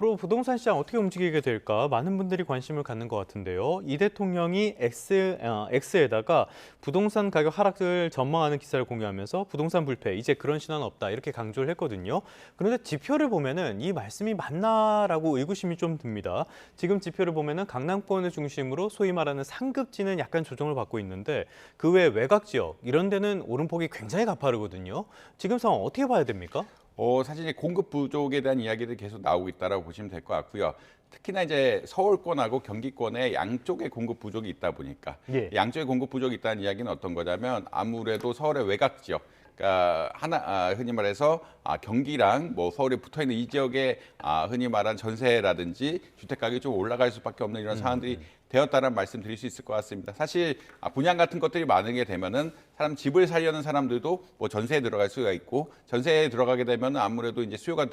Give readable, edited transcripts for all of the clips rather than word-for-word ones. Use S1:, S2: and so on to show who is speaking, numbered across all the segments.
S1: 앞으로 부동산 시장 어떻게 움직이게 될까 많은 분들이 관심을 갖는 것 같은데요. 이 대통령이 X에다가 부동산 가격 하락을 전망하는 기사를 공유하면서 부동산 불패, 이제 그런 신화는 없다 이렇게 강조를 했거든요. 그런데 지표를 보면은 이 말씀이 맞나라고 의구심이 좀 듭니다. 지금 지표를 보면은 강남권을 중심으로 소위 말하는 상급지는 약간 조정을 받고 있는데 그 외 외곽 지역 이런 데는 오름폭이 굉장히 가파르거든요. 지금 상황 어떻게 봐야 됩니까?
S2: 사실 이제 공급 부족에 대한 이야기들이 계속 나오고 있다라고 보시면 될 것 같고요. 특히나 이제 서울권하고 경기권에 양쪽에 공급 부족이 있다 보니까
S1: 예.
S2: 양쪽에 공급 부족이 있다는 이야기는 어떤 거냐면 아무래도 서울의 외곽 지역 그러니까 흔히 말해서 경기랑 뭐 서울에 붙어 있는 이 지역에 흔히 말한 전세라든지 주택 가격이 좀 올라갈 수밖에 없는 이런 상황들이 되었다는 말씀 드릴 수 있을 것 같습니다. 사실 분양 같은 것들이 많게 되면은 집을 살려는 사람들도 뭐 전세에 들어갈 수가 있고 전세에 들어가게 되면 아무래도 이제 수요가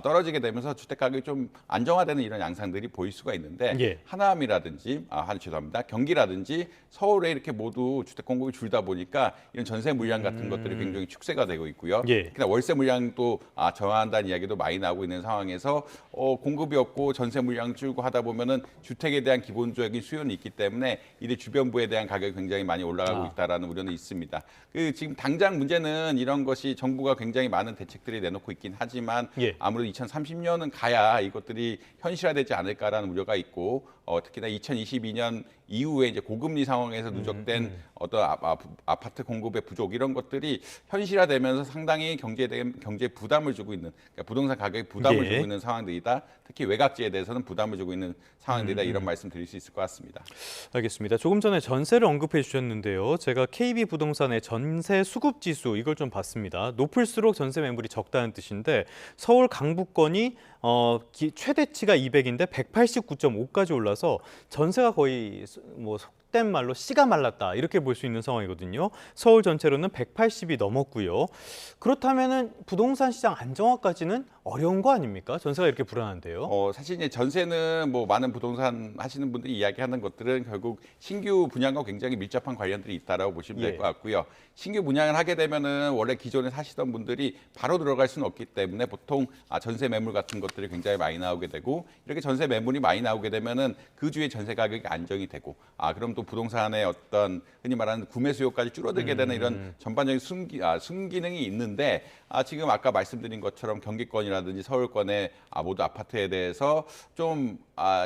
S2: 떨어지게 되면서 주택 가격이 좀 안정화되는 이런 양상들이 보일 수가 있는데
S1: 예.
S2: 하남이라든지 죄송합니다. 경기라든지 서울에 이렇게 모두 주택 공급이 줄다 보니까 이런 전세 물량 같은 것들이 굉장히 축세가 되고 있고요.
S1: 예.
S2: 특히나 월세 물량도 저하한다는 이야기도 많이 나오고 있는 상황에서 공급이 없고 전세 물량 줄고 하다 보면은 주택에 대한 기본적인 수요는 있기 때문에 이래 주변부에 대한 가격이 굉장히 많이 올라가고 있다라는 우려는 있습니다. 지금 당장 문제는 이런 것이 정부가 굉장히 많은 대책들이 내놓고 있긴 하지만
S1: 예.
S2: 아무래도 2030년은 가야 이것들이 현실화되지 않을까라는 우려가 있고 특히나 2022년 이후에 이제 고금리 상황에서 누적된 어떤 아파트 공급의 부족 이런 것들이 현실화되면서 상당히 경제에 부담을 주고 있는 그러니까 부동산 가격에 부담을
S1: 예.
S2: 주고 있는 상황들이다. 특히 외곽지에 대해서는 부담을 주고 있는 상황들이다. 이런 말씀 드릴 수 있을 것 같습니다.
S1: 알겠습니다. 조금 전에 전세를 언급해 주셨는데요. 제가 KB 부동산의 전세 수급 지수 이걸 좀 봤습니다. 높을수록 전세 매물이 적다는 뜻인데 서울 강북권이 최대치가 200인데 189.5까지 올라서 전세가 거의 뭐 속된 말로 씨가 말랐다 이렇게 볼 수 있는 상황이거든요. 서울 전체로는 180이 넘었고요. 그렇다면은 부동산 시장 안정화까지는 어려운 거 아닙니까? 전세가 이렇게 불안한데요.
S2: 사실 이제 전세는 뭐 많은 부동산 하시는 분들이 이야기하는 것들은 결국 신규 분양과 굉장히 밀접한 관련들이 있다라고 보시면 될 것 같고요. 신규 분양을 하게 되면은 원래 기존에 사시던 분들이 바로 들어갈 수는 없기 때문에 보통 전세 매물 같은 것들이 굉장히 많이 나오게 되고 이렇게 전세 매물이 많이 나오게 되면은 그 주에 전세 가격이 안정이 되고 그럼 또 부동산의 어떤 흔히 말하는 구매 수요까지 줄어들게 되는 이런 전반적인 순기능이 있는데 지금 아까 말씀드린 것처럼 경기권이라든지 서울권의 모두 아파트에 대해서 좀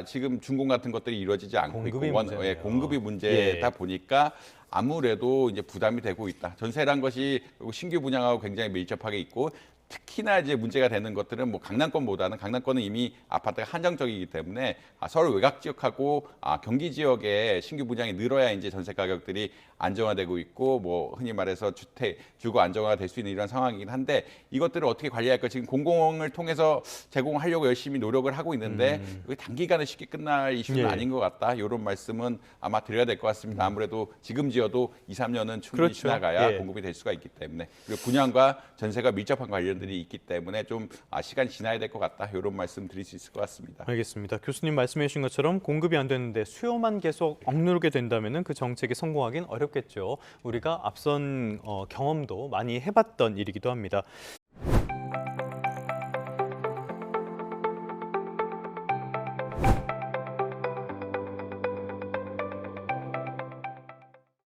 S2: 지금 준공 같은 것들이 이루어지지 않고
S1: 공급이
S2: 있고
S1: 문제네요.
S2: 공급이 문제다 보니까 아무래도 이제 부담이 되고 있다. 전세란 것이 신규 분양하고 굉장히 밀접하게 있고 특히나 이제 문제가 되는 것들은 뭐 강남권은 이미 아파트가 한정적이기 때문에 서울 외곽 지역하고 경기 지역에 신규 분양이 늘어야 이제 전세 가격들이 안정화되고 있고 뭐 흔히 말해서 주거 안정화가 될 수 있는 이런 상황이긴 한데 이것들을 어떻게 관리할까 지금 공공을 통해서 제공하려고 열심히 노력을 하고 있는데 그게 단기간에 쉽게 끝날 이슈는 아닌 것 같다. 이런 말씀은 아마 드려야 될 것 같습니다. 아무래도 지금 지어도 2, 3년은 충분히
S1: 그렇죠.
S2: 지나가야
S1: 예.
S2: 공급이 될 수가 있기 때문에 그리고 분양과 전세가 밀접한 관련들이 있기 때문에 좀 시간이 지나야 될 것 같다. 이런 말씀 드릴 수 있을 것 같습니다.
S1: 알겠습니다. 교수님 말씀해 주신 것처럼 공급이 안 되는데 수요만 계속 억누르게 된다면 그 정책이 성공하기는 어렵겠죠. 우리가 앞선 경험도 많이 해봤던 일이기도 합니다.